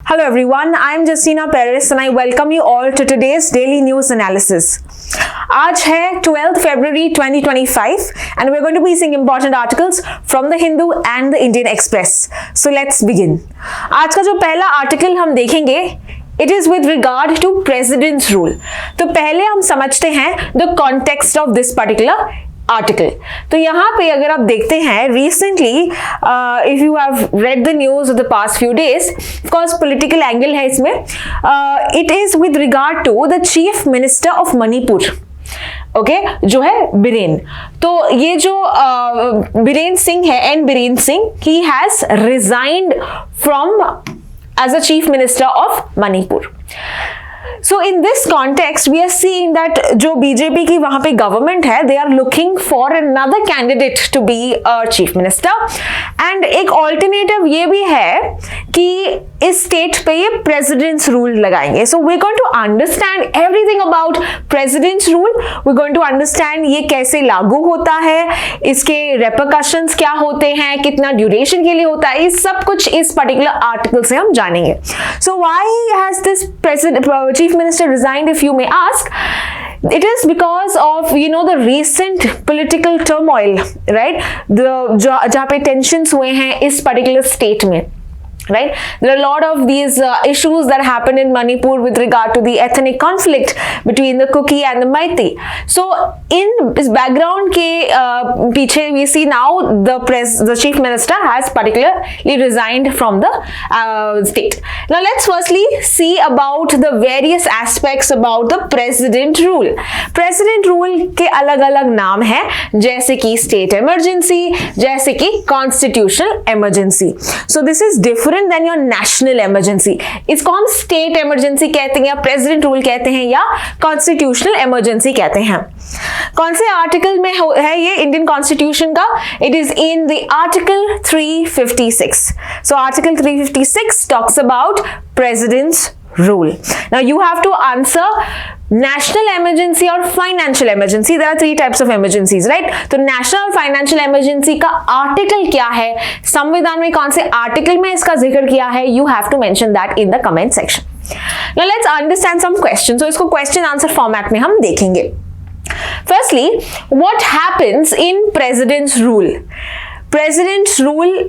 Hello everyone, I am Justina Perez and I welcome you all to today's daily news analysis. आज है 12th February 2025 and we're going to be seeing important articles from the Hindu and the Indian Express. So let's begin. आज का जो पहला article हम देखेंगे It is with regard to President's Rule. तो पहले हम समझते हैं the context of this particular article. तो यहाँ पे अगर आप देखते हैं recently if you have read the news of the past few days, of course political angle है इसमें. It is with regard to the chief minister of Manipur, okay, जो है बिरेन. तो ये जो बिरेन सिंह है, N Biren Singh, he has resigned from as a chief minister of Manipur. So in this context, we are seeing that जो BJP की वहां पे गवर्नमेंट है, they are looking for another candidate to be a chief minister. And एक alternative ये भी है कि इस स्टेट पे ये प्रेसिडेंट्स रूल लगाएंगे. So we're going to understand everything about president's rule. We're going to understand ये कैसे लागू होता है, इसके repercussions क्या होते हैं, कितना ड्यूरेशन के लिए होता है, ये सब कुछ इस पर्टिकुलर आर्टिकल से हम जानेंगे. So why has this chief minister resigned, if you may ask? It is because of the recent political turmoil, right? जहाँ पे tensions हुए हैं इस particular state में. Right, there are a lot of these issues that happened in Manipur with regard to the ethnic conflict between the Kuki and the Meitei. So in this background के पीछे we see now the chief minister has particularly resigned from the state. Now let's firstly see about the various aspects about the president rule. President rule के अलग अलग नाम हैं, जैसे कि state emergency, जैसे कि constitutional emergency. So this is different than your national emergency. इसको हम state emergency कहते हैं, या president rule कहते हैं, या constitutional emergency कहते हैं. कौन से आर्टिकल में है ये इंडियन कॉन्स्टिट्यूशन का? It is in the article 356. So article 356 talks about president's rule. Now you have to answer national emergency और financial emergency. There are three types of emergencies, right? तो national और financial emergency का article क्या है, संविधान में कौन से आर्टिकल में इसका जिक्र किया है, you have to mention that in the comment section. Now let's understand some questions. So इसको question answer format में हम देखेंगे. Firstly, what happens in president's rule? President's rule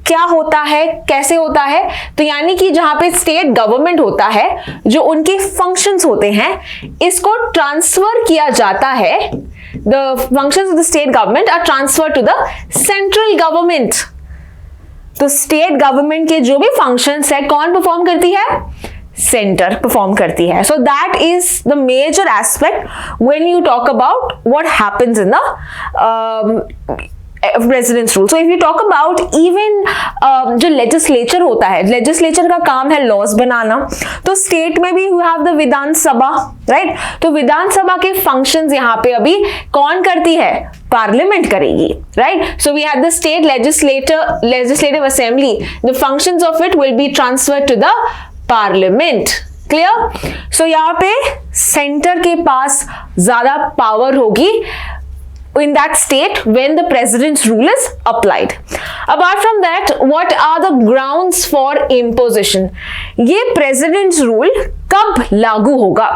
क्या होता है, कैसे होता है? तो यानी कि जहां पे स्टेट गवर्नमेंट होता है, जो उनके फंक्शंस होते हैं, इसको ट्रांसफर किया जाता है. The functions of the state government are transfer to the central government. तो स्टेट गवर्नमेंट के जो भी फंक्शंस है, कौन परफॉर्म करती है? सेंटर परफॉर्म करती है. So that is the major aspect when you talk about what happens in the president's rule. So if you talk about even जो legislature होता है, legislature का काम है laws बनाना, तो state में भी you have the Vidhan Sabha, right? तो विधान सभा के functions यहाँ पे अभी कौन करती है? Parliament करेगी, right? So we have the state legislative assembly. The functions of it will be transferred to the parliament. Clear? So यहाँ पे center के पास ज़्यादा power होगी in that state when the president's rule is applied. Apart from that, what are the grounds for imposition? ये president's rule कब लागू होगा?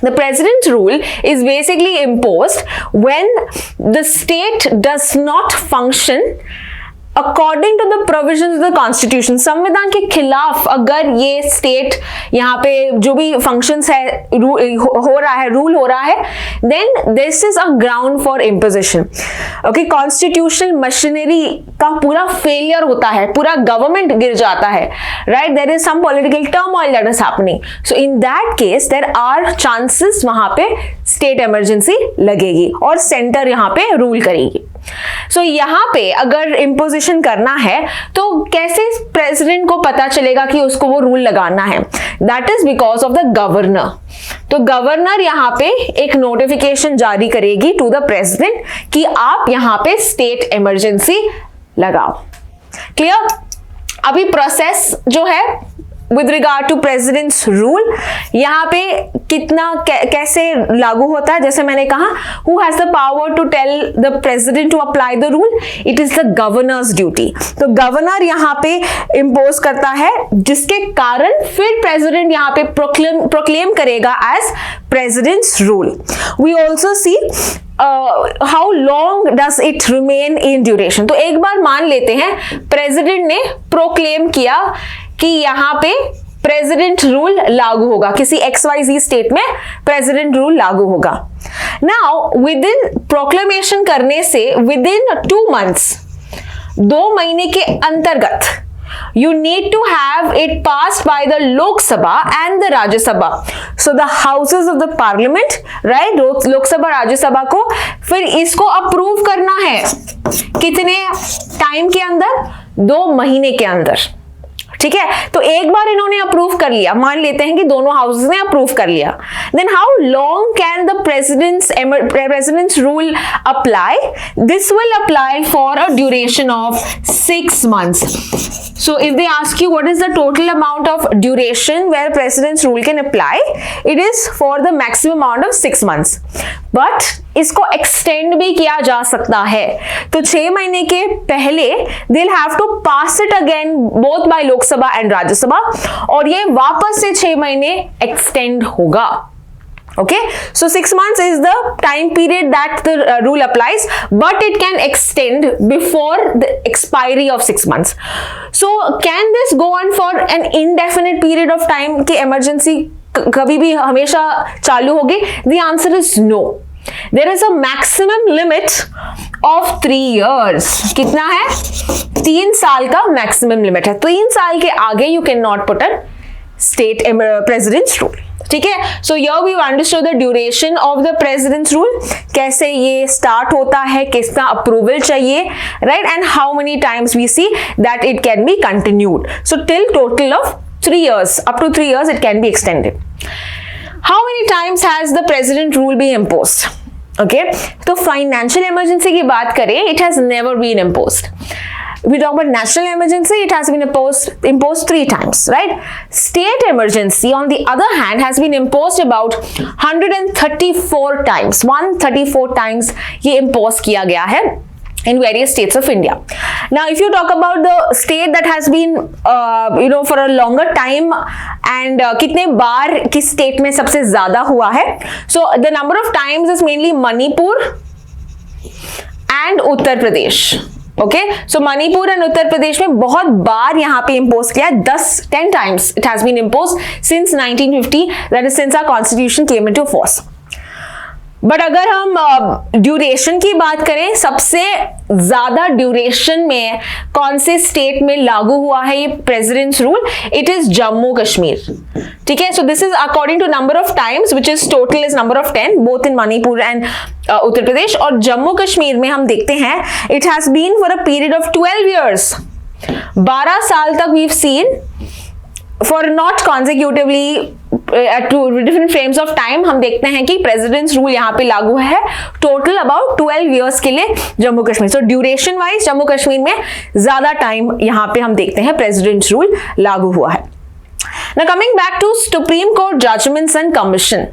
The president's rule is basically imposed when the state does not function according to the provisions of the constitution. संविधान के खिलाफ अगर ये state यहाँ पे जो भी फंक्शंस है हो रहा है, रूल हो रहा है, then this is a ground for imposition. Okay, constitutional machinery का पूरा फेलियर होता है, पूरा गवर्नमेंट गिर जाता है, right? There is some political turmoil that is happening. So in that case there are chances वहां पे स्टेट इमरजेंसी लगेगी और सेंटर यहाँ पे रूल करेगी. सो यहाँ पे अगर इम्पोजिशन करना है तो कैसे प्रेसिडेंट को पता चलेगा कि उसको वो रूल लगाना है? That is because of the governor. तो गवर्नर यहाँ पे एक नोटिफिकेशन जारी करेगी टू द प्रेसिडेंट कि आप यहाँ पे स्टेट इमरजेंसी लगाओ. क्लियर? अभी प्रोसेस जो है with regard to president's rule, यहाँ पे कितना कैसे लागू होता है, जैसे मैंने कहा, who has the power to tell the president to apply the rule? It is the governor's duty. तो गवर्नर यहाँ पे इम्पोज करता है, जिसके कारण फिर प्रेसिडेंट यहाँ पे प्रोक्लेम करेगा as president's rule. We also see how long does it remain in duration. तो एक बार मान लेते हैं प्रेसिडेंट ने प्रोक्लेम किया कि यहाँ पे प्रेसिडेंट रूल लागू होगा, किसी XYZ स्टेट में प्रेसिडेंट रूल लागू होगा. नाउ विद इन प्रोक्लेमेशन करने से विद इन 2 months, 2 महीने के अंतर्गत, you need to have it passed by the Lok Sabha and the Rajya Sabha. So the houses of the parliament, right, Lok Sabha, Rajya Sabha को फिर इसको approve करना है कितने टाइम के अंदर? 2 महीने के अंदर. ठीक है, तो एक बार इन्होंने अप्रूव कर लिया, मान लेते हैं कि दोनों हाउसेस ने अप्रूव कर लिया, then how long can the president's rule apply? This will apply for a duration of 6 months. So if they ask you what is the total amount of duration where president's rule can apply, it is for the maximum amount of 6 months. But इसको extend भी किया जा सकता है. तो 6 महीने के पहले they'll have to pass it again both by लोक सभा and राज्य सभा, और ये वापस से 6 महीने extend होगा. Okay, so 6 months is the time period that the rule applies, but it can extend before the expiry of 6 months. So can this go on for an indefinite period of time कि emergency कभी भी हमेशा चालू होगी? The answer is no. There is a maximum limit of 3 years. कितना है? 3 साल का maximum limit है. 3 साल के आगे you cannot put a state president's rule. ठीक है, so here we understood the duration of the president's rule, कैसे ये start होता है, कितना approval चाहिए, right, and how many times we see that it can be continued. So till total of 3 years, up to 3 years it can be extended. How many times has the president rule been imposed? Okay, तो financial emergency की बात करें, it has never been imposed. We talk about national emergency, it has been imposed 3 times, right? State emergency, on the other hand, has been imposed about 134 times. 134 times ये impose किया गया है in various states of India. Now, if you talk about the state that has been, for a longer time, and कितने बार किस state में सबसे ज़्यादा हुआ है? So the number of times is mainly Manipur and Uttar Pradesh. Okay, so Manipur and Uttar Pradesh में बहुत बार यहाँ पे इम्पोज किया, 10 times it has been imposed since 1950, that is since our constitution came into force. But अगर हम ड्यूरेशन की बात करें, सबसे ज्यादा ड्यूरेशन में कौन से स्टेट में लागू हुआ है ये president's rule? It is Jammu Kashmir. ठीक है, so this is according to number of times which is total is number of 10 both in Manipur and Uttar Pradesh. और जम्मू कश्मीर में हम देखते हैं it has been for a period of 12 years. 12 साल तक we have seen for not consecutively two different frames of time हम देखते हैं कि प्रेसिडेंट्स रूल यहाँ पे लागू है टोटल अबाउट 12 years के लिए जम्मू कश्मीर. सो ड्यूरेशन वाइज जम्मू कश्मीर में ज्यादा टाइम यहाँ पे हम देखते हैं प्रेसिडेंट्स रूल लागू हुआ है. Now coming back to Supreme Court judgments and commission.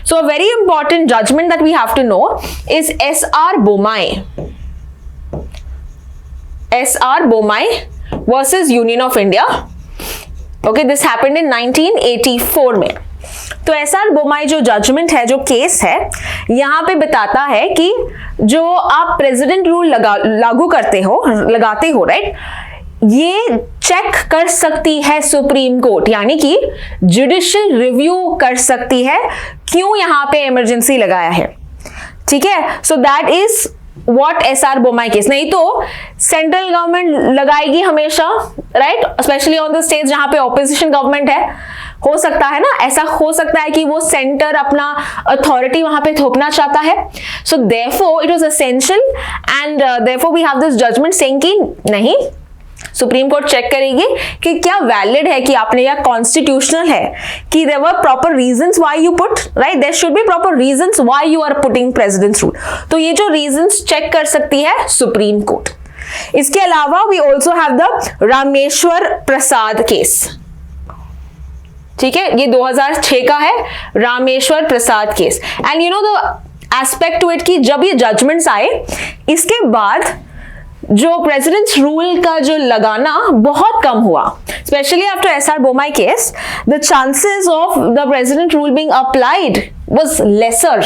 So a very important judgment that we have to know is S.R. Bomai. S.R. Bomai versus Union of India. Okay, this happened in 1984 में. तो SR Bommai जो judgement है, जो case है, यहाँ पे बताता है कि जो आप प्रेसिडेंट रूल लगाते हो राइट, ये चेक कर सकती है सुप्रीम कोर्ट, यानी कि जुडिशियल रिव्यू कर सकती है क्यों यहाँ पे इमरजेंसी लगाया है. ठीक है, so that is what SR Bommai case. नहीं तो सेंट्रल गवर्नमेंट लगाएगी हमेशा, right, specially on the states जहां पे ऑपोजिशन गवर्नमेंट है. हो सकता है ना, ऐसा हो सकता है कि वो सेंटर अपना अथॉरिटी वहां पे थोपना चाहता है. So therefore it was essential and therefore we have this judgement saying कि नहीं, सुप्रीम कोर्ट चेक करेगी कि क्या वैलिड है कि आपने, या कॉन्स्टिट्यूशनल है कि there were proper reasons why you put, right, there should be proper reasons why you are putting president's rule. तो ये जो रीजंस चेक कर सकती है सुप्रीम कोर्ट. इसके अलावा we also have the Rameshwar Prasad case. ठीक है, ये 2006 का है, Rameshwar Prasad case. And you know the aspect to it कि जब ये जजमेंट्स आए इसके बाद जो प्रेसिडेंट्स रूल का जो लगाना बहुत कम हुआ, specially after SR Bommai case, the chances of the president rule being applied was lesser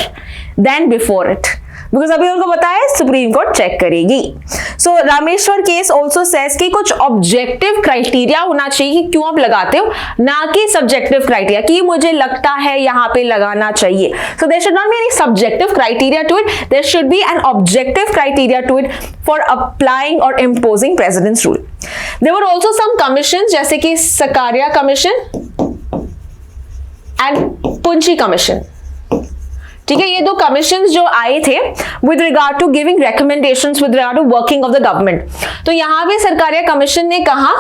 than before it, because अभी उनको पता है सुप्रीम कोर्ट चेक करेगी। सो रामेश्वर केस ऑल्सो सेज कि कुछ ऑब्जेक्टिव क्राइटेरिया होना चाहिए कि क्यों आप लगाते हो, ना कि सब्जेक्टिव क्राइटेरिया कि मुझे लगता है यहाँ पे लगाना चाहिए। So there should not be any subjective criteria to it, there should be an objective criteria to it for applying और imposing president's rule. There were also some commission जैसे कि Sarkaria commission and Punchhi commission, ठीक है, ये दो commissions जो आए थे with regard to giving recommendations with regard to working of the government. तो यहां पे सरकारिया कमीशन ने कहा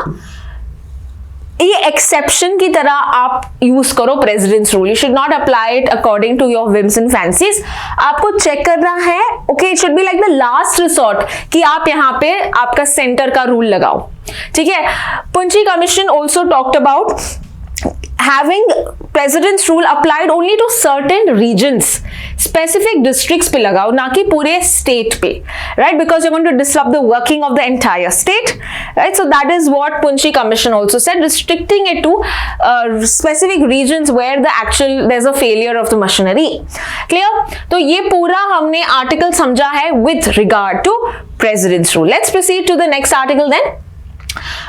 ये एक्सेप्शन की तरह आप यूज करो president's rule, you should not apply it according to your whims and fancies. आपको चेक करना है, okay, it should be like the last resort कि आप यहाँ पे आपका सेंटर का रूल लगाओ, ठीक है। Punchhi commission also talked about having president's rule applied only to certain regions, specific districts पे लगाओ, ना कि पूरे state पे, right? Because you're going to disrupt the working of the entire state, right? So that is what Punchi Commission also said, restricting it to specific regions where there's a failure of the machinery. Clear? तो ये पूरा हमने article समझा है with regard to president's rule. Let's proceed to the next article then.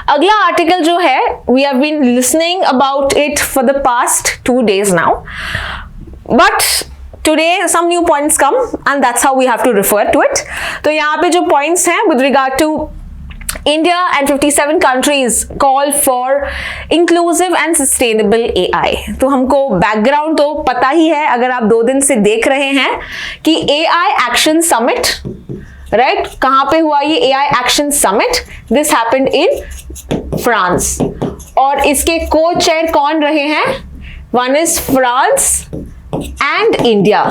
अगला article जो है, we have been listening about it for the past 2 days now, but today some new points come and that's how we have to refer to it. तो यहाँ पे जो points हैं with regard to India and 57 countries call for inclusive and sustainable AI। तो हमको background तो पता ही है, अगर आप 2 दिन से देख रहे हैं कि AI एक्शन समिट, राइट, कहां पे हुआ ये AI action summit? This happened in France, और इसके को चेयर कौन रहे हैं? One is France and India,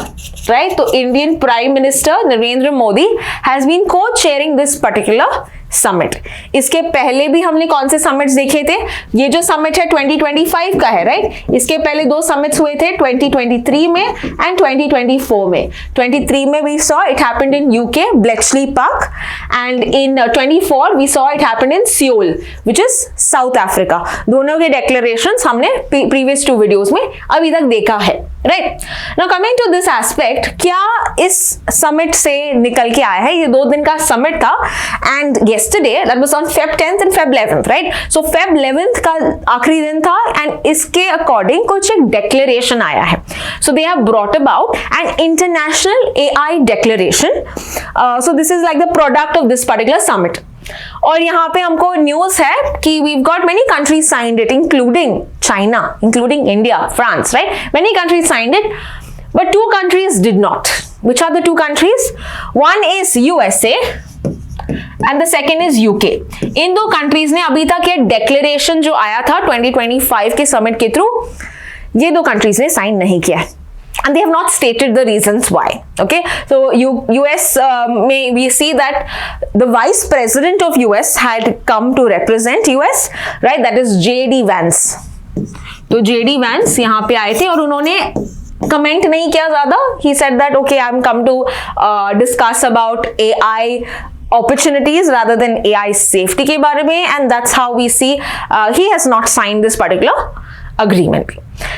right. तो Indian prime minister Narendra Modi has been co chairing this particular summit. इसके पहले भी हमने कौन से समिट्स देखे थे? ये जो समिट है 2025 का है, राइट। इसके पहले 2 समिट्स हुए थे 2023 में एंड 2024 में। 23 में we saw it happened in UK Bletchley Park, and in 24 we saw it happened in Seoul which is South Africa. दोनों के डेक्लेरेशंस हमने प्रीवियस 2 वीडियोस में अभी तक देखा है, right. Now coming to this aspect, क्या इस समिट से निकल के आया है? ये 2 दिन का समिट था, and yesterday that was on Feb 10th and Feb 11th, right? So Feb 11th का आखिरी दिन था, एंड इसके अकॉर्डिंग कुछ एक डेक्लेरेशन आया है। So they have brought about an international AI declaration. So this is like the product of this particular summit. और यहाँ पे हमको न्यूज है कि we've got many countries signed it, including China, including India, France, right? Many countries signed it, but 2 countries did not. Which are the 2 countries? One is USA and the second is UK. In 2 countries ने अभी तक ये declaration जो आया था 2025 के summit के through, ये 2 कंट्रीज ने साइन नहीं किया है, and they have not stated the reasons why. Okay, so US we see that the vice president of US had come to represent US, right? That is JD Vance. तो JD Vance यहाँ पे आए थे और उन्होंने comment नहीं किया ज्यादा. He said that okay, I'm come to discuss about AI opportunities rather than AI safety के बारे में, and that's how we see he has not signed this particular agreement.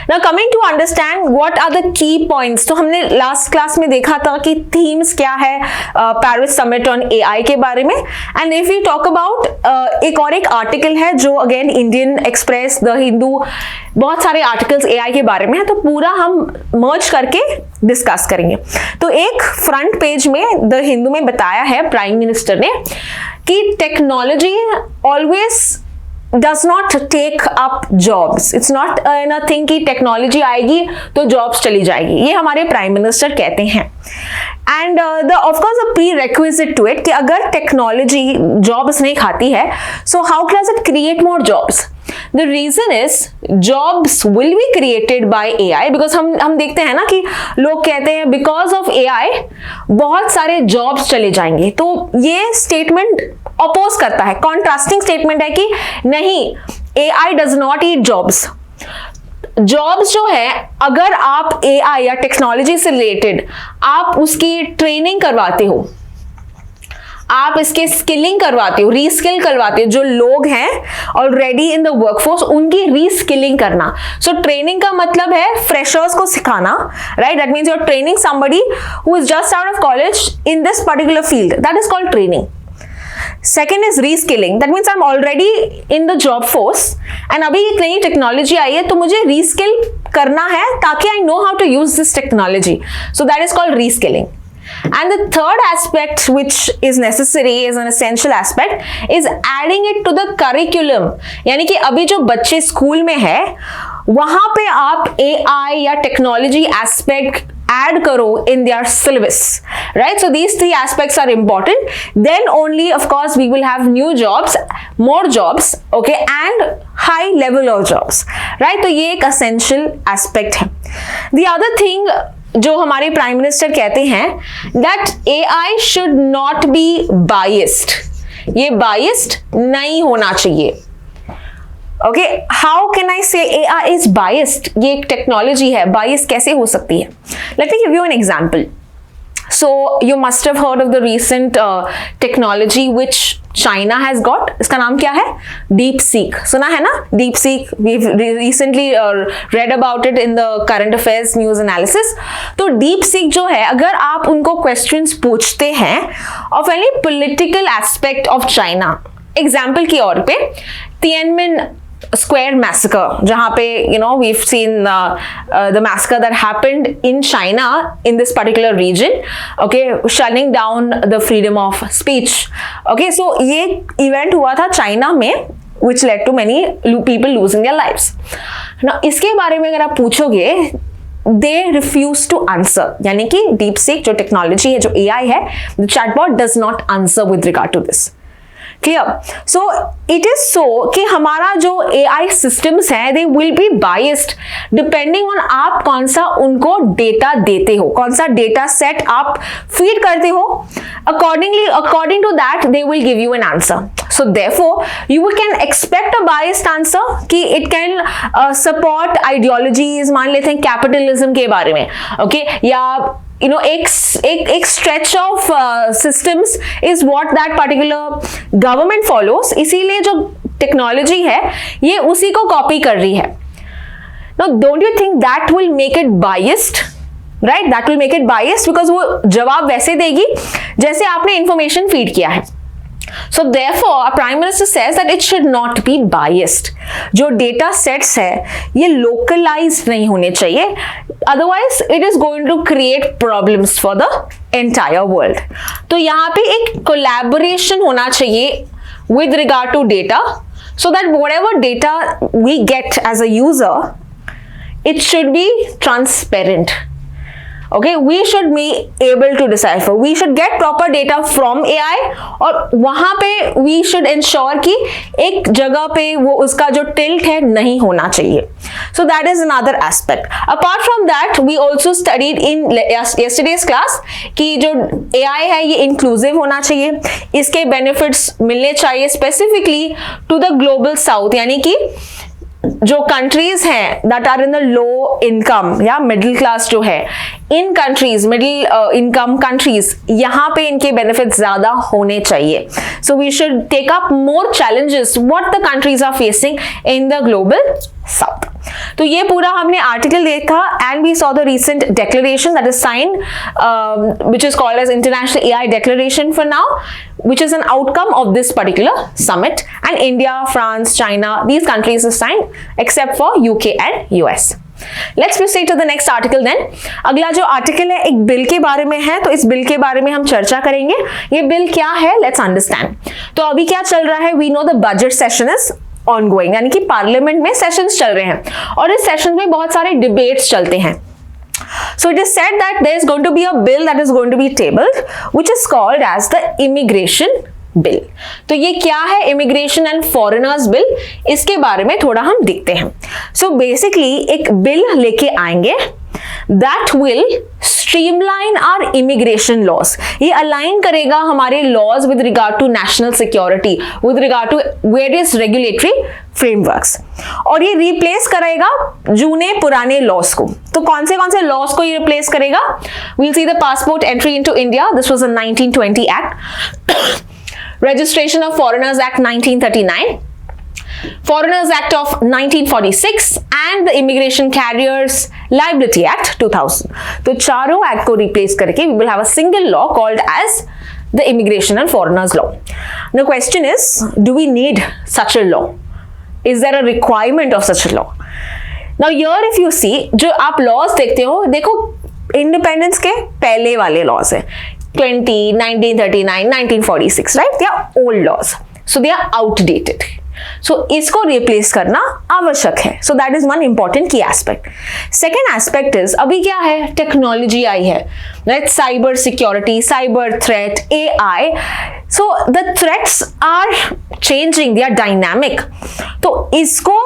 Now coming to understand what are the key points, तो हमने last class में देखा था कि themes क्या है पेरिस समिट ऑन AI के बारे में, and if you talk about एक आर्टिकल है जो again Indian express, the Hindu, बहुत सारे आर्टिकल्स AI के बारे में है, तो पूरा हम मर्ज करके डिस्कस करेंगे. तो एक फ्रंट पेज में द हिंदू में बताया है प्राइम मिनिस्टर ने कि technology always does not take up jobs. It's not a thing कि टेक्नोलॉजी आएगी तो जॉब्स चली जाएगी, ये हमारे प्राइम मिनिस्टर कहते हैं. And of course a prerequisite to it कि अगर टेक्नोलॉजी जॉब्स नहीं खाती है, so how does it create more jobs? The reason is jobs will be created by AI, because हम देखते हैं ना कि लोग कहते हैं because of AI बहुत सारे jobs चले जाएंगे. तो ये statement oppose करता है, contrasting statement है कि नहीं, AI does not eat jobs. Jobs जो है, अगर आप एआई या टेक्नोलॉजी से रिलेटेड आप उसकी ट्रेनिंग करवाते हो, आप इसके स्किलिंग करवाते हो, रीस्किल करवाते हो, जो लोग हैं ऑलरेडी इन द वर्कफोर्स उनकी रीस्किलिंग करना। सो ट्रेनिंग का मतलब है फ्रेशर्स को सिखाना, right? That means you are training somebody who is just out of college in this particular field, that is called training. Second is reskilling, that means I am already in the job force and अभी एक नई technology आई है तो मुझे reskill करना है ताकि I know how to use this technology, so that is called reskilling. And the third aspect which is necessary, is an essential aspect, is adding it to the curriculum. यानी कि अभी जो बच्चे स्कूल में है वहां पे आप AI या टेक्नोलॉजी एस्पेक्ट add करो in their syllabus, right? So these three aspects are important. Then only, of course, we will have new jobs, more jobs, okay, and high level of jobs, right? तो ये एक essential aspect है। The other thing जो हमारे prime minister कहते हैं, that AI should not be biased, ये biased नहीं होना चाहिए। ओके, हाउ कैन आई से AI इज बायस्ड? ये एक टेक्नोलॉजी है, बायस कैसे हो सकती है? Let me give you an example. So you must have heard of the recent technology which China has got, इसका नाम क्या है? डीप सीक, सुना है ना? DeepSeek, we recently read about it in the current affairs news analysis. तो DeepSeek जो है, अगर आप उनको क्वेश्चंस पूछते हैं of any political aspect of China, example की ओर पे Tiananmen Square massacre, जहाँ पे we've seen the massacre that happened in China in this particular region, okay, shutting down the freedom of speech, okay, so ये event हुआ था China में which led to many people losing their lives. Now इसके बारे में अगर आप पूछोगे, they refuse to answer, यानी कि DeepSeek जो टेक्नोलॉजी है, जो AI है, the chatbot does not answer with regard to this. Clear? So it is so कि हमारा जो AI सिस्टम्स हैं, they will be biased depending on आप कौन सा उनको डेटा देते हो, कौन सा डेटा सेट आप फीड करते हो, according to that they will give you an answer. So therefore you can expect a biased answer कि इट कैन सपोर्ट आइडियोलॉजीज, मान लेते हैं कैपिटलिज्म के बारे में, ओके, या एक stretch of systems is what that particular government follows, इसीलिए जो टेक्नोलॉजी है ये उसी को कॉपी कर रही है. Now don't you think that will make it biased, right? That will make it biased because वो जवाब वैसे देगी जैसे आपने इंफॉर्मेशन फीड किया है. So therefore, our Prime Minister says that it should not be biased. जो data sets है ये localized नहीं होने चाहिए, otherwise it is going to create problems for the entire world. तो यहाँ पे एक collaboration होना चाहिए with regard to data, so that whatever data we get as a user, it should be transparent. Okay, we should be able to decipher. We should get proper data from AI और वहां पे we should ensure कि एक जगह पे वो उसका जो tilt है नहीं होना चाहिए. So that is another aspect. Apart from that, we also studied in yesterday's class कि जो AI है ये inclusive होना चाहिए, इसके benefits मिलने चाहिए specifically to the global south, यानी कि जो कंट्रीज हैं that are in the low income या मिडिल क्लास जो है, in countries, middle income countries, यहाँ पे इनके बेनिफिट्स ज्यादा होने चाहिए. So we should take up more challenges what the countries are facing in the global south. तो ये पूरा हमने आर्टिकल देखा and we saw the recent declaration that is signed, which is called as International AI Declaration for now, which is an outcome of this particular summit, and India, France, China, these countries have signed except for UK and US. Let's proceed to the next article then. अगला जो article है एक bill के बारे में है, तो इस बिल के बारे में हम चर्चा करेंगे. ये बिल क्या है, लेट्स अंडरस्टैंड. तो अभी क्या चल रहा है, we know the budget session is ongoing, यानी कि पार्लियामेंट में सेशंस चल रहे हैं और इस सेशन में बहुत सारे डिबेट्स चलते हैं. So it is said that there is going to be a bill that is going to be tabled, which is called as the immigration bill. तो ये क्या है, इमिग्रेशन एंड फॉरेनर्स बिल, इसके बारे में थोड़ा हम देखते हैं. So basically एक बिल लेके आएंगे that will streamline our immigration laws, ये अलाइन करेगा हमारे laws with regard to national security, with regard to various regulatory frameworks, और ये रिप्लेस करेगा जूने पुराने लॉज को। तो कौन से लॉज को ये रिप्लेस करेगा? We'll see the passport entry into India, this was a 1920 act, registration of foreigners act 1939, Foreigners Act of 1946 and the Immigration Carriers Liability Act 2000. तो चारों एक्ट को रिप्लेस करके we will have a single law called as the Immigration and Foreigners Law. The question is, do we need such a law? Is there a requirement of such a law? Now here if you see, जो आप laws देखते हो, देखो independence के पहले वाले laws है 1939, 1946, right? They are old laws, so they are outdated. सो इसको रिप्लेस करना आवश्यक है। So that is one important key aspect. Second aspect is, अभी क्या है, टेक्नोलॉजी आई है, right? Cyber security, cyber threat, AI, so the threats are changing, they are dynamic. तो इसको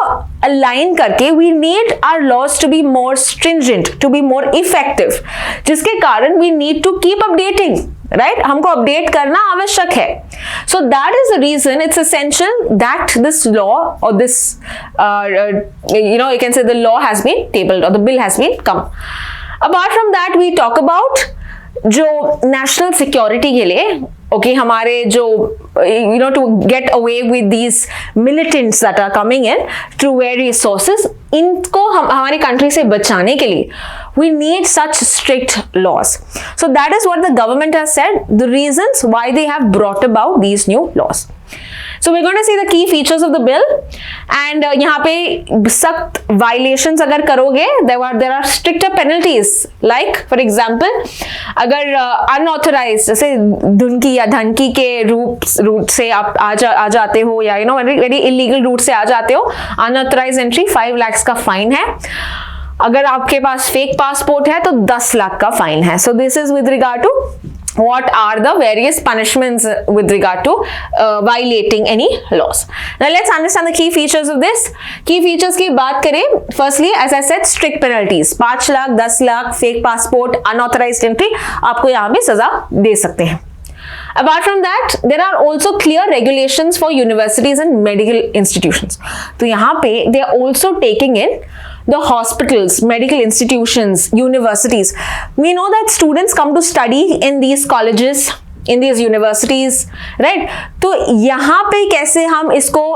अलाइन करके we need our laws to be more stringent, to be more effective, जिसके कारण we need to keep updating, right? हमको update करना आवश्यक है। So that is the reason it's essential that this law और this you can say the law has been tabled or the bill has been come. Apart from that we talk about जो national security के लिए, okay, हमारे जो to get away with these militants that are coming in through various sources, इनको हमारी country से बचाने के लिए we need such strict laws. So that is what the government has said, the reasons why they have brought about these new laws. So we're going to see the key features of the bill, and यहाँ पे सख्त violations अगर करोगे, there are stricter penalties. Like for example, अगर unauthorized, जैसे धुनकी या धनकी के root से आप आ जाते हो, या very illegal रूट से आ जाते हो, unauthorized entry 5 lakhs का फाइन है। अगर आपके पास फेक पासपोर्ट है तो 10 लाख का फाइन है। So this is with regard to what are the various punishments with regard to violating any laws. Now let's understand the key features of this. Key features की बात करें, firstly as I said, strict penalties, 5 lakh, 10 lakh, fake passport, unauthorized entry, आपको यहाँ भी सजा दे सकते हैं। Apart from that, there are also clear regulations for universities and medical institutions. तो यहाँ पे they are also taking in the hospitals, medical institutions, universities. We know that students come to study in these colleges, in these universities, right? तो यहाँ पे कैसे हम इसको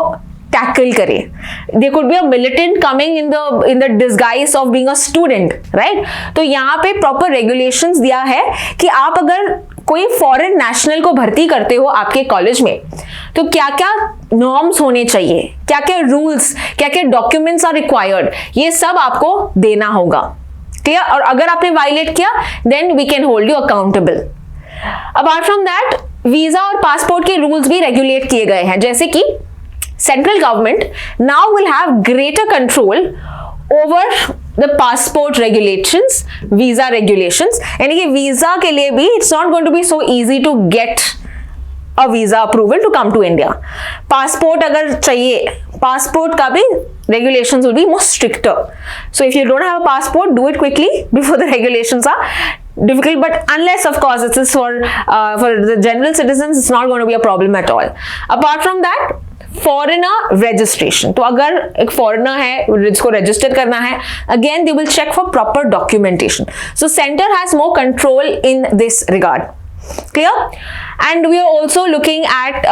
tackle करें? There could be a militant coming in the disguise of being a student, right? तो यहाँ पे proper regulations दिया है कि आप अगर कोई फॉरेन नेशनल को भर्ती करते हो आपके कॉलेज में, तो क्या क्या नॉर्म्स होने चाहिए, क्या क्या रूल्स, क्या क्या डॉक्यूमेंट्स आर रिक्वायर्ड, ये सब आपको देना होगा, क्लियर? और अगर आपने वायलेट किया, then we can hold you accountable. Apart from that, visa और पासपोर्ट के रूल्स भी रेगुलेट किए गए हैं, जैसे कि central government now will have greater control over the passport regulations, visa regulations, यानी कि वीजा के लिए भी it's not going to be so easy to get a visa approval to come to India. Passport अगर चाहिए, passport का भी regulations will be more stricter. So if you don't have a passport, do it quickly before the regulations are difficult. But unless of course it is for the general citizens, it's not going to be a problem at all. Apart from that, foreigner registration, तो अगर एक foreigner है जिसको register करना है, again they will check for proper documentation. So centre has more control in this regard, clear? And we are also looking at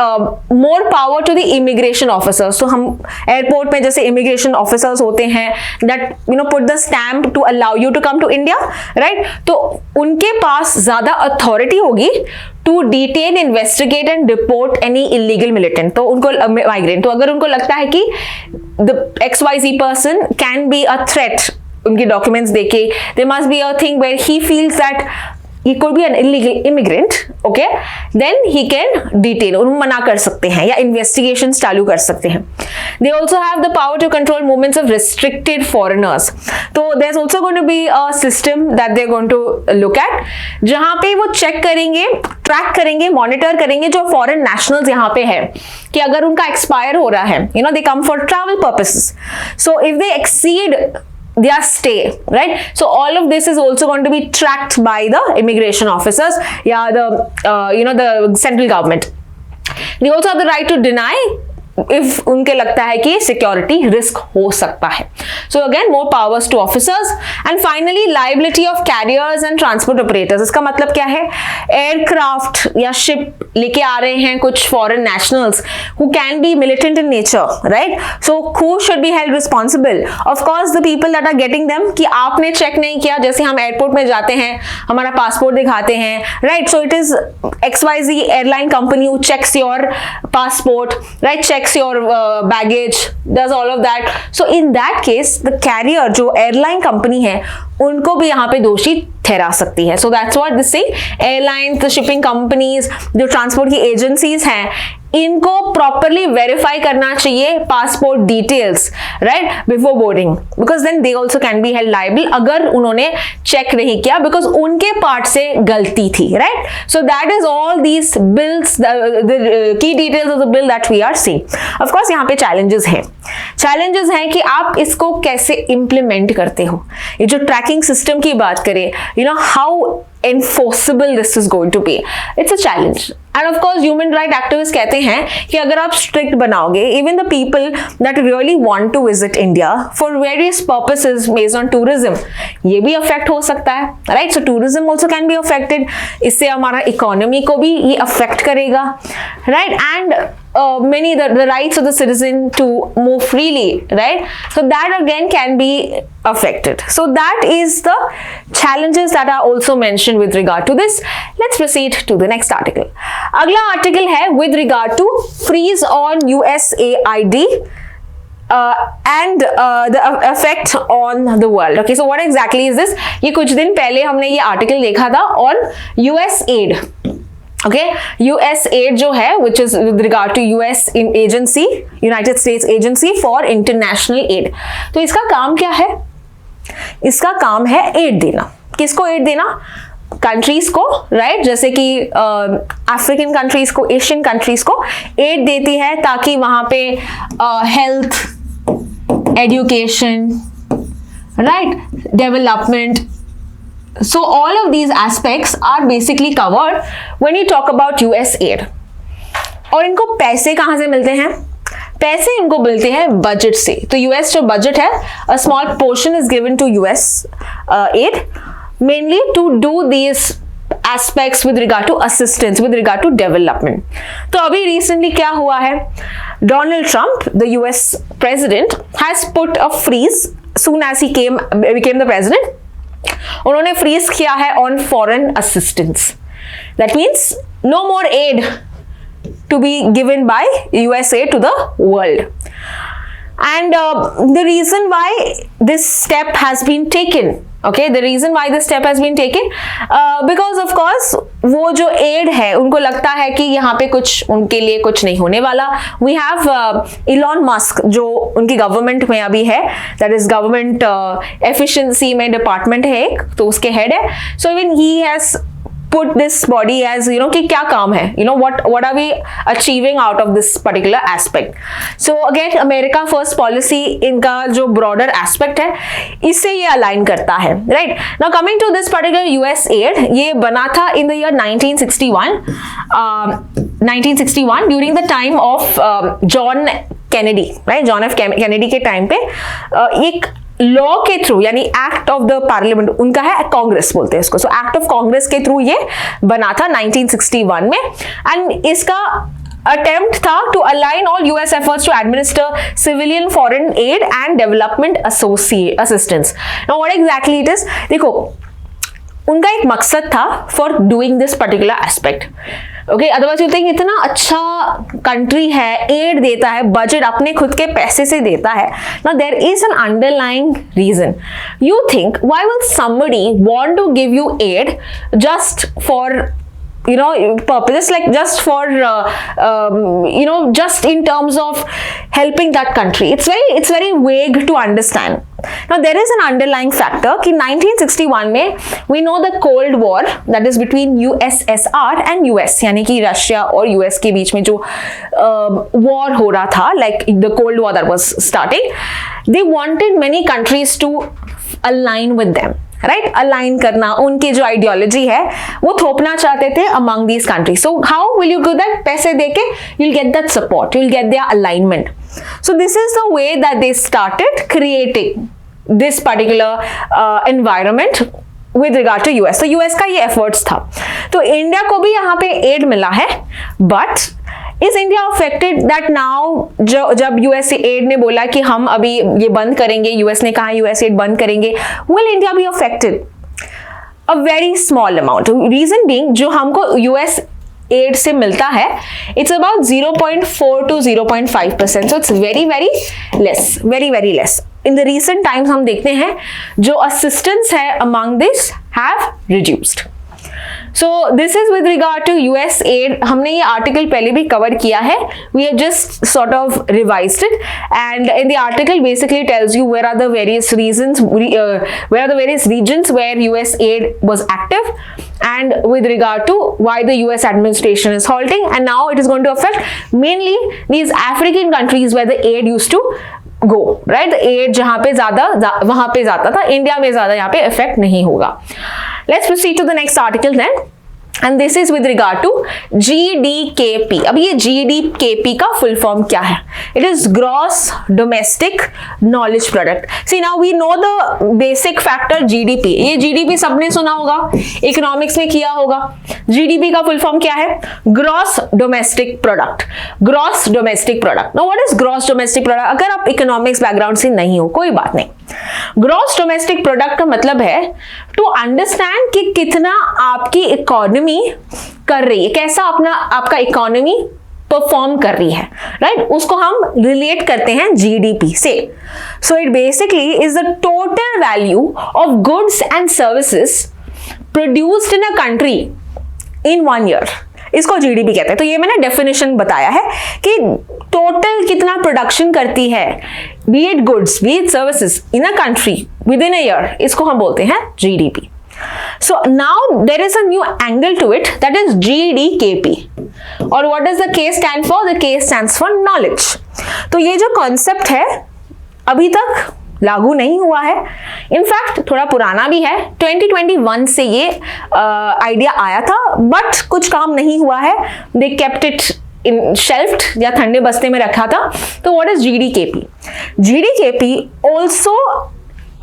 more power to the immigration officers. तो हम airport में जैसे immigration officers होते हैं that put the stamp to allow you to come to India, right? तो उनके पास ज्यादा अथॉरिटी होगी to detain, investigate and report any illegal militant, तो उनको माइग्रेंट. तो अगर उनको लगता है कि the XYZ person can be a threat, उनके डॉक्यूमेंट्स देके, there must be a thing where he feels that he could be an illegal immigrant, okay, then he can detain, उनको मना कर सकते हैं या investigations चालू कर सकते हैं. They also have the power to control movements of restricted foreigners. तो there's also going to be a system that they're going to look at, जहाँ पे वो check करेंगे, track करेंगे, monitor करेंगे जो foreign nationals यहाँ पे है, कि अगर उनका expire हो रहा है, they come for travel purposes. So if they exceed their stay, right? So all of this is also going to be tracked by the immigration officers, the central government. They also have the right to deny if उनके लगता है कि security risk हो सकता है. So again, more powers to officers. And finally, liability of carriers and transport operators. इसका मतलब क्या है? एयरक्राफ्ट या शिप लेके आ रहे हैं कुछ foreign nationals who can be militant in nature, right? So who should be held responsible? Of course, the people that are getting them, कि आपने चेक नहीं किया. जैसे हम एयरपोर्ट में जाते हैं, हमारा पासपोर्ट दिखाते हैं, right? So it is XYZ airline company who checks your passport, right? Checks your baggage, does all of that. So in that case, the carrier जो airline company है उनको भी यहाँ पे दोषी ठहरा सकती है. So that's what this say. Airlines, the shipping companies, जो ट्रांसपोर्ट की एजेंसीज हैं, इनको प्रॉपरली वेरीफाई करना चाहिए passport details, right, before boarding, because then they also can be held liable अगर उन्होंने चेक नहीं किया, बिकॉज उनके पार्ट से गलती थी, right. So that is all these bills, the key details of the bill that we are seeing. Of course यहाँ पे चैलेंजेस हैं कि आप इसको कैसे इंप्लीमेंट करते हो. ये जो ट्रैकिंग सिस्टम की बात करें, how enforceable this is going to be, it's a challenge. And of course human right activists कहते हैं कि अगर आप strict बनाओगे, even the people that really want to visit India for various purposes based on tourism, ये भी affect हो सकता है, right? So tourism also can be affected. इससे हमारा economy को भी ये affect करेगा, right? And the rights of the citizen to move freely, right? So that again can be affected. So that is the challenges that are also mentioned with regard to this. Let's proceed to the next article. अगला article है with regard to freeze on USAID and the effect on the world. Okay, so what exactly is this? ये कुछ दिन पहले हमने ये article देखा था on USAID. Okay, USAID जो है, which is with regard to US agency, United States Agency for International Aid. तो इसका काम क्या है? इसका काम है एड देना. किसको एड देना? कंट्रीज को, राइट, जैसे कि अफ्रीकन कंट्रीज को, एशियन कंट्रीज को एड देती है ताकि वहां पे health, education, right, development. So all of these aspects are basically covered when you talk about USAID. और इनको पैसे कहाँ से मिलते हैं? पैसे इनको मिलते हैं बजट से. तो US जो बजट है, a small portion is given to US aid mainly to do these aspects with regard to assistance, with regard to development. तो अभी recently क्या हुआ है? Donald Trump, the US president, has put a freeze soon as he became the president. उन्होंने freeze किया है on foreign assistance. That means no more aid to be given by USA to the world. And the reason why this step has been taken, okay, the reason why this step has been taken, because of course वो जो aid है उनको लगता है कि यहाँ पे कुछ उनके लिए कुछ नहीं होने वाला. We have Elon Musk जो उनकी गवर्नमेंट में अभी है, that is गवर्नमेंट efficiency में डिपार्टमेंट है एक, तो उसके हेड है. So even he has put this body as, कि क्या काम है, what are we achieving out of this particular aspect. So again America first policy इनका जो broader aspect है इससे ये align करता है, right. Now coming to this particular US aid, ये बना था in the year 1961 during the time of John Kennedy, right. John F. Kennedy के टाइम पे एक लॉ के थ्रू, यानी एक्ट ऑफ द पार्लियामेंट, उनका है कांग्रेस बोलते हैं इसको. सो एक्ट ऑफ कांग्रेस के थ्रू ये बना था 1961 में. एंड इसका अटेम्प्ट था to align all US efforts to administer civilian foreign aid and development assistance. Now what exactly it is, देखो उनका एक मकसद था for doing this particular aspect. Okay, otherwise you think इतना अच्छा कंट्री है, एड देता है, बजट अपने खुद के पैसे से देता है. Now there is an underlying reason. You think why will somebody want to give you aid just for purposes, like just for just in terms of helping that country. It's very vague to understand. Now there is an underlying factor कि 1961 में we know the Cold War, that is between USSR and US, यानी कि Russia और US के बीच में जो war हो रहा था, like the Cold War that was starting, they wanted many countries to align with them, right? Align करना, उनकी जो आइडियोलॉजी है वो थोपना चाहते थे among these countries. So how will you do that? पैसे देके you'll get that support, you'll get their alignment. So this is the way that they started creating this particular environment with regard to US. तो US का ये efforts था. तो India को भी यहाँ पे एड मिला है, but is India affected that now? जब US एड ने बोला कि हम अभी ये बंद करेंगे, US ने कहा US एड बंद करेंगे, will India be affected? A very small amount. Reason being, जो हमको US एड से मिलता है, it's about 0.4 to 0.5%. So it's very very less, very very less. In the recent times हम देखते हैं जो assistance है among this have reduced. So this is with regard to US aid. हमने ये article पहले भी cover किया है. We have just sort of revised it, and in the article basically tells you where are the various reasons, where are the various regions where US aid was active, and with regard to why the US administration is halting, and now it is going to affect mainly these African countries where the aid used to go, right? The aid जहाँ पे ज़्यादा वहाँ पे जाता था, India में ज़्यादा यहाँ पे इफेक्ट नहीं होगा. Let's proceed to the next article then. And this is with regard to GDKP. अब ये GDKP का full form क्या है? It is Gross Domestic Knowledge Product. See, now we know the basic factor GDP. ये GDP सबने सुना होगा, economics में किया होगा. GDP का full form क्या है? Gross Domestic Product. Gross Domestic Product. Now what is Gross Domestic Product? अगर आप इकोनॉमिक्स बैकग्राउंड से नहीं हो, कोई बात नहीं. ग्रॉस डोमेस्टिक प्रोडक्ट का मतलब है टू अंडरस्टैंड कि कितना आपकी इकोनॉमी कर रही है, कैसा आपका इकोनॉमी परफॉर्म कर रही है, राइट? उसको हम रिलेट करते हैं जीडीपी से. So it basically is the total value of goods and services produced in a country in 1 year. इसको जीडीपी कहते हैं. तो ये मैंने डेफिनेशन बताया है कि टोटल कितना प्रोडक्शन करती है, be it goods be it services in a country within a year, इसको हम बोलते हैं GDP. So now there is a new angle to it, that is GDKP. और what does the K stand for? The K stands for knowledge. तो ये जो concept है अभी तक लागू नहीं हुआ है, इनफैक्ट थोड़ा पुराना भी है. 2021 से ये आइडिया आया था, बट कुछ काम नहीं हुआ है. They kept it in shelved या ठंडे बस्ते में रखा था. तो what is GDKP? GDKP also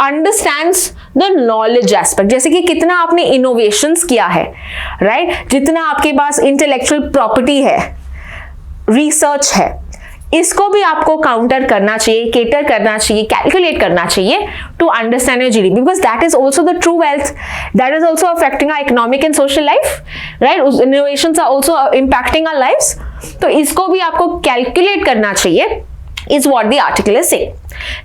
understands the knowledge aspect, जैसे कि कितना आपने इनोवेशंस किया है, राइट? जितना आपके पास इंटेलेक्चुअल प्रॉपर्टी है, रिसर्च है, इसको भी आपको काउंटर करना चाहिए, केटर करना चाहिए, कैलकुलेट करना चाहिए to understand your GDP, because that is also the true wealth, that is also affecting our economic and social life, right? Innovations are also impacting our lives. तो इसको भी आपको कैलकुलेट करना चाहिए, is what the article is saying.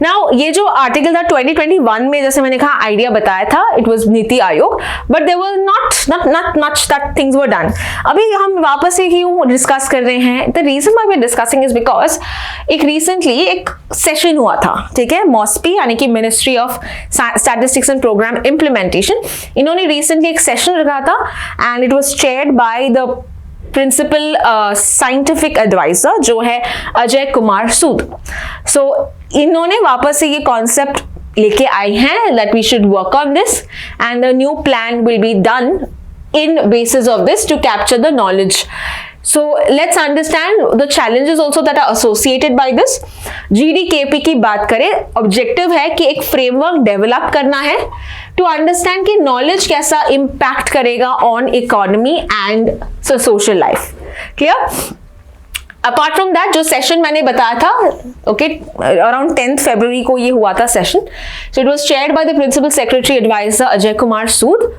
Now ये जो article था 2021 में, जैसे मैंने कहा आइडिया बताया था, it was NITI Aayog, but there was not much that things were done. अभी हम वापस से क्यों डिस्कस कर रहे हैं? The reason why we're discussing is because एक recently एक सेशन हुआ था, ठीक है, मॉस्पी यानी कि ministry of statistics and programme implementation, इन्होंने रिसेंटली एक सेशन रखा था and it was chaired by the principal scientific adviser जो है अजय कुमार सूद. सो इन्होंने वापस से ये कॉन्सेप्ट लेके आए हैं that we should work on this and the new plan will be done in basis of this to capture the knowledge. So let's understand the challenges also that are associated by this. GDKP की बात करें, objective है कि एक framework develop करना है to understand कि knowledge कैसा इम्पैक्ट करेगा on economy and social life. Clear? Apart from that जो सेशन मैंने बताया था, ओके, अराउंड 10th February को ये हुआ था session. So it was chaired by the principal secretary adviser Ajay Kumar Sood,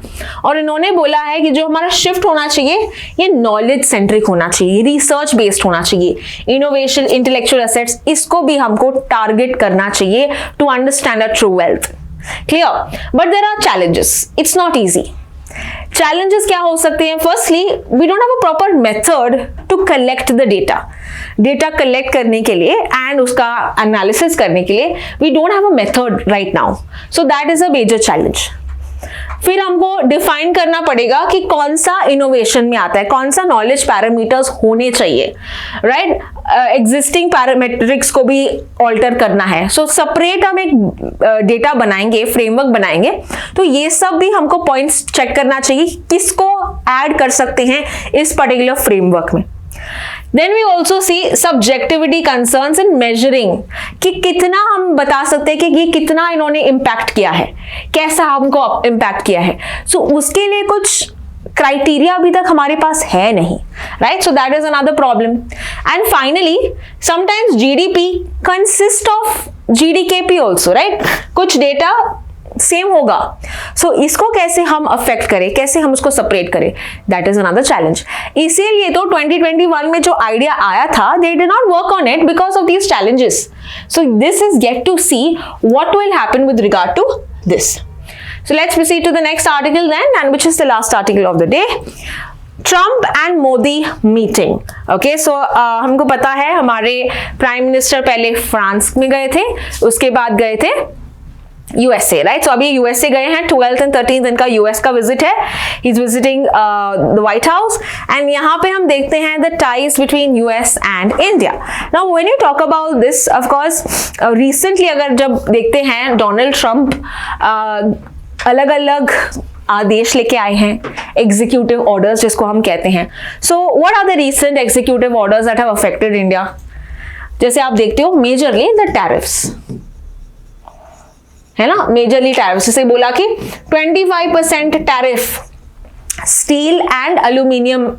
और इन्होंने बोला है कि जो हमारा शिफ्ट होना चाहिए ये नॉलेज सेंट्रिक होना चाहिए, रिसर्च बेस्ड होना चाहिए, इनोवेशन, इंटेलेक्चुअल एसेट्स, इसको भी हमको टारगेट करना चाहिए to understand a true wealth. Clear? But there are challenges, it's not easy. challenges क्या हो सकते हैं? Firstly, we don't have a proper method to collect the data. Data collect करने के लिए and उसका analysis करने के लिए we don't have a method right now. So that is a major challenge. फिर हमको डिफाइन करना पड़ेगा कि कौन सा इनोवेशन में आता है, कौन सा नॉलेज पैरामीटर्स होने चाहिए, राइट? एग्जिस्टिंग पैरामेट्रिक्स को भी ऑल्टर करना है. सो सेपरेट हम एक डेटा बनाएंगे, फ्रेमवर्क बनाएंगे, तो ये सब भी हमको पॉइंट्स चेक करना चाहिए किसको ऐड कर सकते हैं इस पर्टिकुलर फ्रेमवर्क में. Then we also see subjectivity concerns in measuring कि कितना हम बता सकते हैं कि ये कितना इन्होंने इम्पैक्ट किया है, कैसा हमको इम्पैक्ट किया है. सो उसके लिए कुछ क्राइटेरिया अभी तक हमारे पास है नहीं, right? So that is another problem. And finally sometimes GDP consist of GDKP also, right? कुछ डेटा सेम होगा. सो इसको कैसे हम अफेक्ट करें, कैसे हम उसको सेपरेट करें, दैट इज अनदर चैलेंज. इसीलिए तो 2021 में जो आइडिया आया था, they did not work on it because of these challenges. So this is get to see what will happen with regard to this. So let's proceed to the next article then, and which is the last article of the day. Trump and Modi meeting. Okay, so हमको पता है हमारे prime minister पहले France में गए थे, उसके बाद गए थे यूएसए, राइट? सो अभी यूएसए गए हैं, 12th and 13th इनका यूएस का विजिट है. He is visiting the white house and यहाँ पे हम देखते हैं the ties between US and India. Now when you talk about this, of course recently अगर जब देखते हैं डोनाल्ड ट्रंप अलग अलग आदेश लेके आए हैं, एग्जीक्यूटिव ऑर्डर्स जिसको हम कहते हैं. So what are the recent executive orders that have affected India? जैसे आप देखते हो मेजरली द टैरिफ्स, है ना? मेजरली टैरिफ्स, जैसे बोला कि 25% टैरिफ स्टील एंड एल्यूमिनियम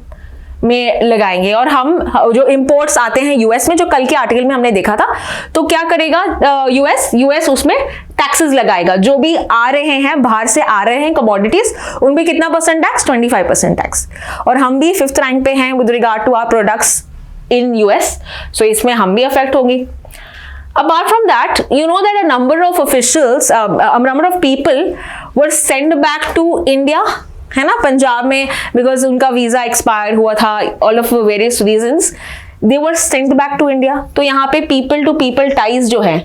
में लगाएंगे, और हम जो इंपोर्ट्स आते हैं यूएस में, जो कल के आर्टिकल में हमने देखा था, तो क्या करेगा यूएस उसमें टैक्सेस लगाएगा. जो भी आ रहे हैं, बाहर से आ रहे हैं कमोडिटीज, उन पे कितना परसेंट टैक्स? 25% टैक्स. और हम भी 5th रैंक पे हैं with regard to our products in US, so इसमें हम भी अफेक्ट होंगे. Apart from that, you know that a number of officials, a number of people were sent back to India, है ना? पंजाब में, because उनका वीजा एक्सपायर हुआ था, all of various reasons, they were sent back to India. तो यहाँ पे people to people ties जो है,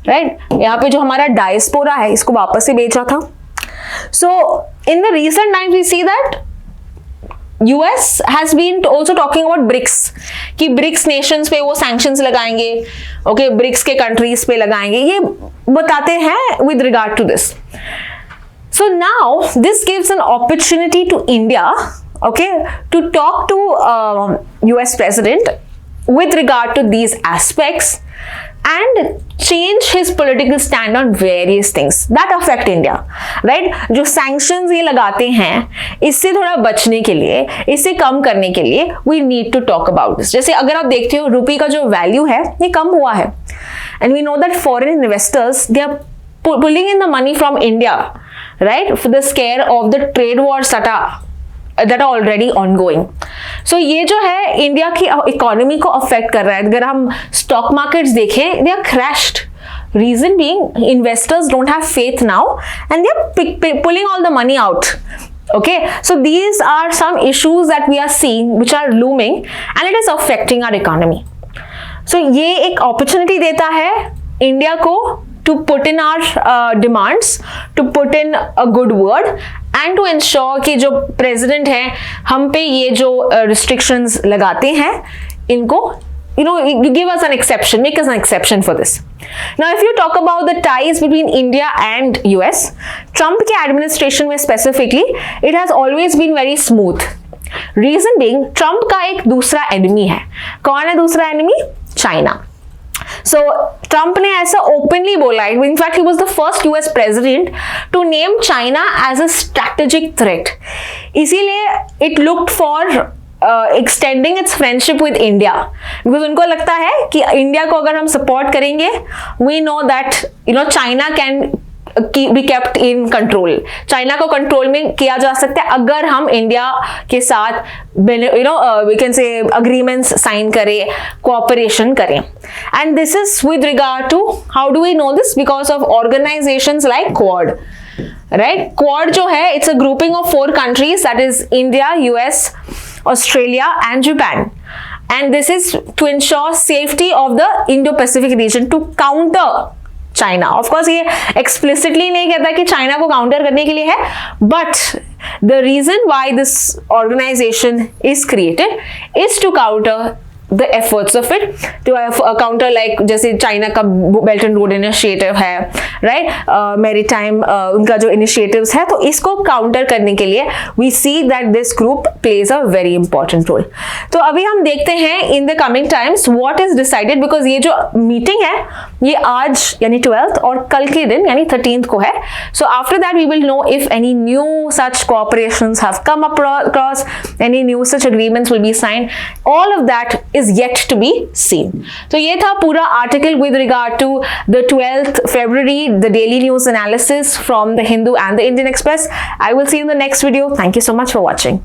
right? यहाँ पे जो हमारा डायस्पोरा है, इसको वापस से भेजा था. So in the recent times we see that US has been also talking about BRICS, कि BRICS nations पे वो sanctions लगाएंगे, okay, BRICS के countries पे लगाएंगे, ये बताते हैं with regard to this. So now this gives an opportunity to India, okay, to talk to US president with regard to these aspects and change his political stand on various things that affect India, right? जो sanctions ये लगाते हैं, इससे थोड़ा बचने के लिए, इससे कम करने के लिए we need to talk about this. जैसे अगर आप देखते हो रुपये का जो वैल्यू है ये कम हुआ है, and we know that foreign investors they are pulling in the money from India, right, for the scare of the trade wars that are already ongoing. So ये जो है इंडिया की इकोनॉमी को अफेक्ट कर रहा है. अगर हम स्टॉक मार्केट्स देखें, they are crashed. Reason being, investors don't have faith now and they are pulling all the money out. Okay, so these are some issues that we are seeing which are looming and it is affecting our economy. So ये एक opportunity देता है India को to put in our demands, to put in a good word and to ensure कि जो president हैं हम पे ये जो restrictions लगाते हैं इनको, you know, give us an exception, make us an exception for this. Now if you talk about the ties between India and US, Trump के administration में specifically, it has always been very smooth. Reason being, Trump का एक दूसरा enemy है. कौन है दूसरा enemy? China. So Trump ने ऐसा openly बोला है. In fact, he was the first US president to name China as a strategic threat. इसीलिए it looked for extending its friendship with India, because उनको लगता है कि इंडिया को अगर हम support करेंगे, we know that, you know, China can be kept in control, China को कंट्रोल में किया जा सकता है अगर हम इंडिया के साथ we can say agreements sign करें, कोऑपरेशन करें. And this is with regard to, how do we know this? Because of organisations like Quad, right? Quad जो है, it's a grouping of 4 countries, that is India, US, Australia and Japan. And this is to ensure safety of the Indo-Pacific region to counter China. Of course ये explicitly नहीं कहता कि China को counter करने के लिए है, but the reason why this organisation is created is to counter the efforts of it, to counter like जैसे चाइना का बेल्ट एंड रोड इनिशिएटिव है, राइट? मैरीटाइम उनका जो इनिशिएटिव्स है, तो इसको काउंटर करने के लिए we see that this group plays a very important role. तो अभी हम देखते हैं in the coming times what is decided, because ये जो मीटिंग है ये आज यानी 12th और कल के दिन यानी 13th को है. So after that we will know if any new such cooperations have come across, any new such agreements will be signed. All of that is yet to be seen. तो ये था पूरा article with regard to the 12th February, the daily news analysis from the Hindu and the Indian Express. I will see you in the next video. Thank you so much for watching.